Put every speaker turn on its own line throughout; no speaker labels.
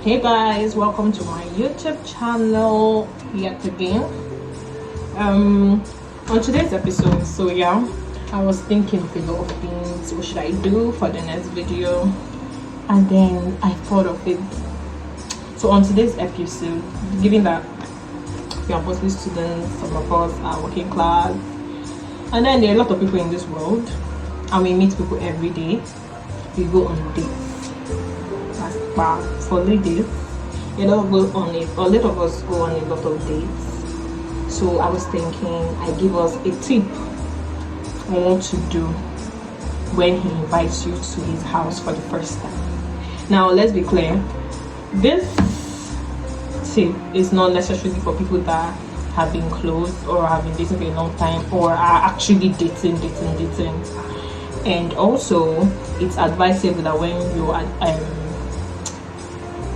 Hey guys, welcome to my YouTube channel yet again. On today's episode, I was thinking of a lot of things. What should I do for the next video? And then I thought of it. So on today's episode, given that we are mostly students, some of us are working class, and then there are a lot of people in this world, and we meet people every day. We go on dates. For ladies, a lot of us go on a lot of dates. So I was thinking I give us a tip on what to do when he invites you to his house for the first time. Now let's be clear, this tip is not necessarily for people that have been close or have been dating for a long time or are actually dating. And also it's advisable that when you are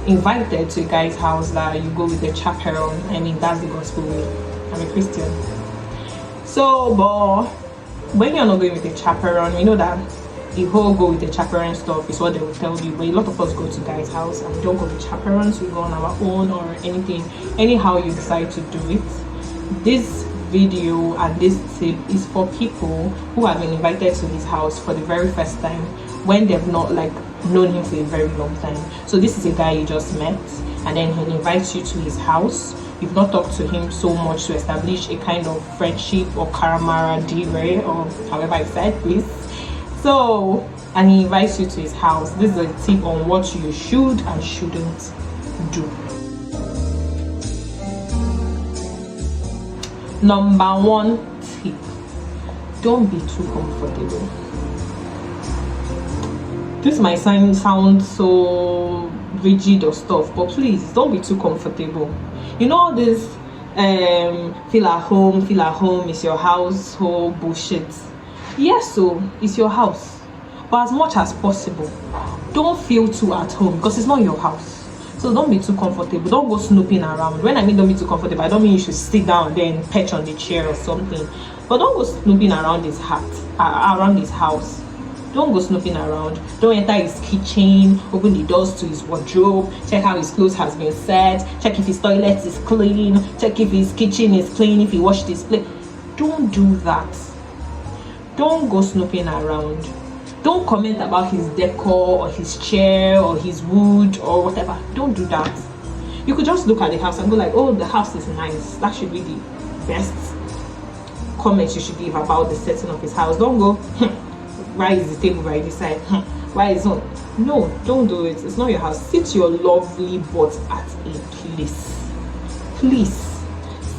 invited to a guy's house, that you go with a chaperone. I mean, that's the gospel way. I'm a Christian. So, but when you're not going with a chaperone, we know that the whole go with the chaperone stuff is what they will tell you. But a lot of us go to guys' house and we don't go with chaperones. We go on our own or anything. Anyhow you decide to do it. This video and this tip is for people who have been invited to his house for the very first time, when they've not known him for a very long time. So this is a guy you just met, and then he invites you to his house. You've not talked to him so much to establish a kind of friendship or camaraderie, or however I said this. So, and he invites you to his house. This is a tip on what you should and shouldn't do. Number one tip: don't be too comfortable. This might sound so rigid or stuff, but please don't be too comfortable. You know all this feel at home is your household bullshit. Yes, so it's your house, but as much as possible, don't feel too at home, because it's not your house. So don't be too comfortable. Don't go snooping around. When I mean don't be too comfortable, I don't mean you should sit down there and perch on the chair or something. But don't go snooping around his house. Don't go snooping around. Don't enter his kitchen, open the doors to his wardrobe, check how his clothes has been set, check if his toilet is clean, check if his kitchen is clean, if he washed his plate. Don't do that. Don't go snooping around. Don't comment about his decor or his chair or his wood or whatever. Don't do that. You could just look at the house and go like, oh, the house is nice. That should be the best comment you should give about the setting of his house. Don't go, why is the table right this side? Why is it? No, don't do it. It's not your house. Sit your lovely butt at a place. Please,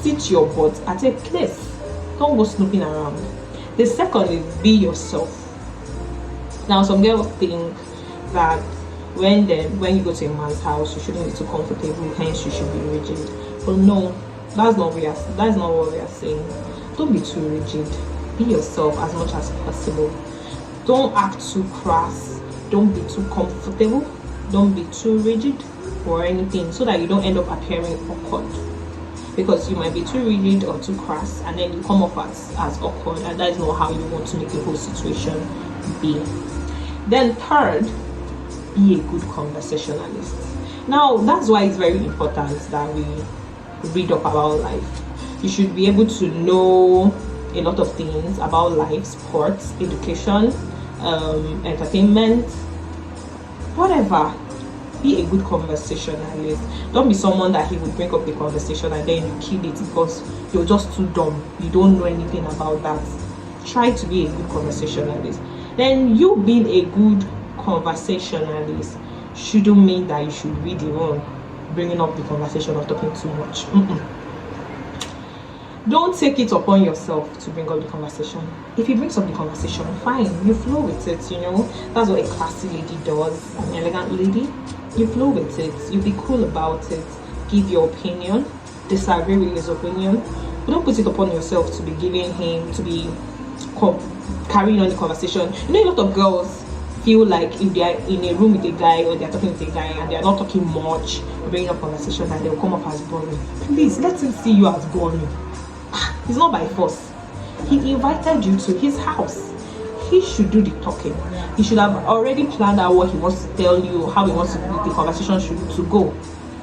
sit your butt at a place. Don't go snooping around. The second is be yourself. Now, some girls think that when you go to a man's house, you shouldn't be too comfortable, hence you should be rigid. But no, that's not what we are saying. Don't be too rigid. Be yourself as much as possible. Don't act too crass. Don't be too comfortable. Don't be too rigid or anything, so that you don't end up appearing awkward. Because you might be too rigid or too crass, and then you come off as awkward, and that is not how you want to make the whole situation be. Then third, be a good conversationalist. Now that's why it's very important that we read up about life. You should be able to know a lot of things about life, sports, education, entertainment, whatever. Be a good conversationalist. Don't be someone that he would bring up the conversation and then you kill it because you're just too dumb. You don't know anything about that. Try to be a good conversationalist. Then you being a good conversationalist shouldn't mean that you should be the one bringing up the conversation or talking too much. Don't take it upon yourself to bring up the conversation. If he brings up the conversation, fine, you flow with it. That's what a classy lady does, an elegant lady. You flow with it. You be cool about it. Give your opinion. Disagree with his opinion. But don't put it upon yourself to be carrying on the conversation. A lot of girls feel like if they are in a room with a guy or they are talking with a guy and they are not talking much or bringing up conversation, that they will come up as boring. Please let him see you as boring. It's not by force. He invited you to his house. he should do the talking. He should have already planned out what he wants to tell you, how he wants the conversation to go.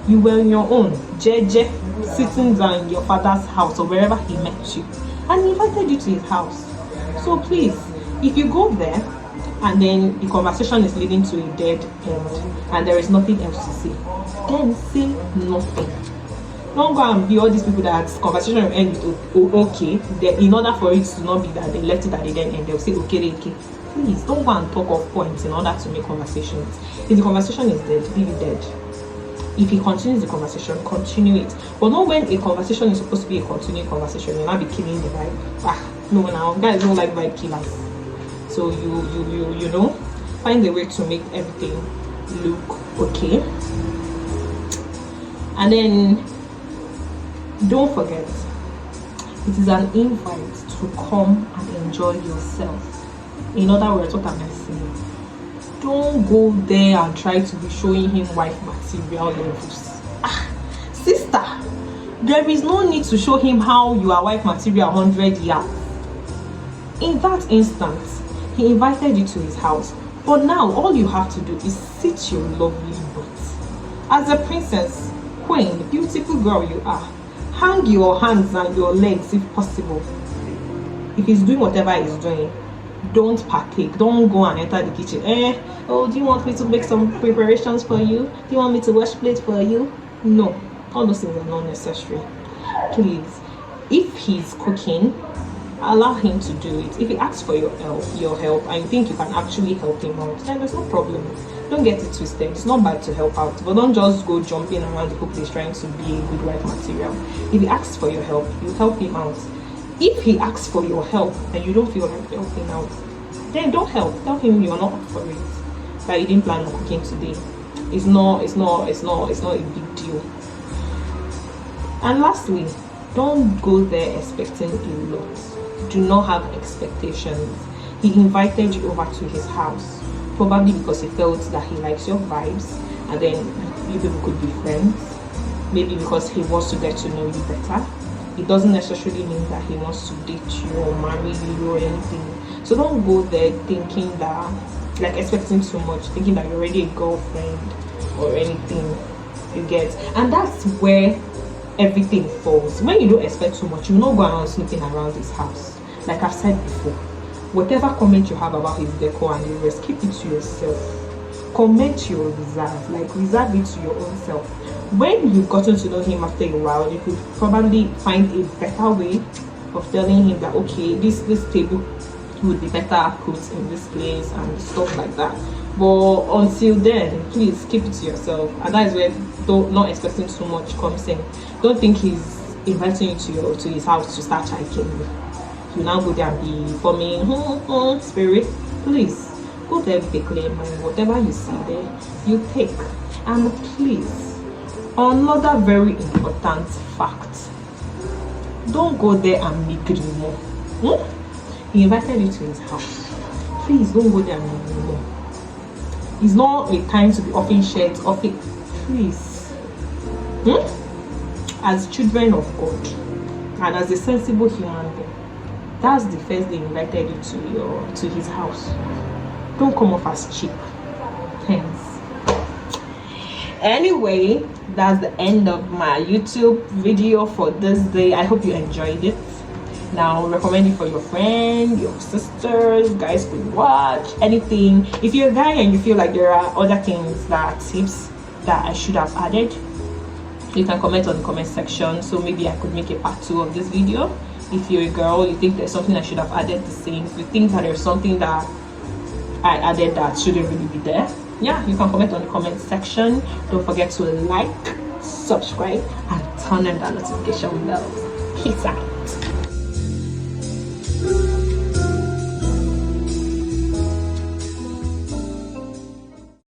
You were on your own, jeje, sitting down in your father's house or wherever he met you, and he invited you to his house. So please, if you go there and then the conversation is leading to a dead end and there is nothing else to say, then say nothing. Don't go and be all these people that conversation will end with okay. Then in order for it to not be that they left it at the dead end, they'll say okay. Please don't go and talk off points in order to make conversations. If the conversation is dead, leave it dead. If he continues the conversation, continue it. But not when a conversation is supposed to be a continuing conversation, you'll not be killing the vibe. No, now guys don't like vibe killers. So you know, find a way to make everything look okay. And then don't forget, it is an invite to come and enjoy yourself. In other words, what am I saying? Don't go there and try to be showing him wife material levels. Sister, there is no need to show him how you are wife material 100 years. In that instance, he invited you to his house, but now all you have to do is sit your lovely butt. As a princess, queen, beautiful girl you are, hang your hands and your legs if possible. If he's doing whatever he's doing, don't partake. Don't go and enter the kitchen. Oh, do you want me to make some preparations for you? Do you want me to wash plates for you? No, all those things are not necessary. Please, if he's cooking, allow him to do it. If he asks for your help and you think you can actually help him out, then there's no problem. Don't get it twisted. It's not bad to help out, but don't just go jumping around the whole place trying to be a good wife material. If he asks for your help, you help him out. If he asks for your help and you don't feel like helping out, then don't help. Tell him you're not up for it. That you didn't plan on cooking today. It's not a big deal. And lastly, don't go there expecting a lot. Do not have expectations. He invited you over to his house, probably because he felt that he likes your vibes, and then you people could be friends. Maybe because he wants to get to know you better. It doesn't necessarily mean that he wants to date you or marry you or anything. So don't go there thinking that, like expecting too much, thinking that you're already a girlfriend or anything. You get, and that's where everything falls. When you don't expect too much, you will not go around snooping around his house. Like I've said before, whatever comment you have about his decor and the rest, keep it to yourself. Comment your reserve, like reserve it to your own self. When you've gotten to know him after a while, you could probably find a better way of telling him that okay, this table would be better put in this place and stuff like that. But until then, please keep it to yourself. And that is where not expecting too much comes in. Don't think he's inviting you to his house to start hiking. You now go there and be forming spirit. Please go there with a clear mind. Whatever you see there, you take. And please, another very important fact, don't go there and make more. He invited you to his house. Please don't go there and make more. It's not a time to be offering shirts, please. As children of God and as a sensible human being, that's the first they invited you to his house. Don't come off as cheap. Thanks. Anyway, that's the end of my YouTube video for this day. I hope you enjoyed it. Now recommend it for your friend, your sisters, guys could watch anything. If you're a guy and you feel like there are other things that tips that I should have added, you can comment on the comment section, so maybe I could make a part 2 of this video. If you're a girl, you think there's something I should have added the same, if you think that there's something that I added that shouldn't really be there, yeah, you can comment on the comment section. Don't forget to like, subscribe, and turn on the notification bells. Peace out.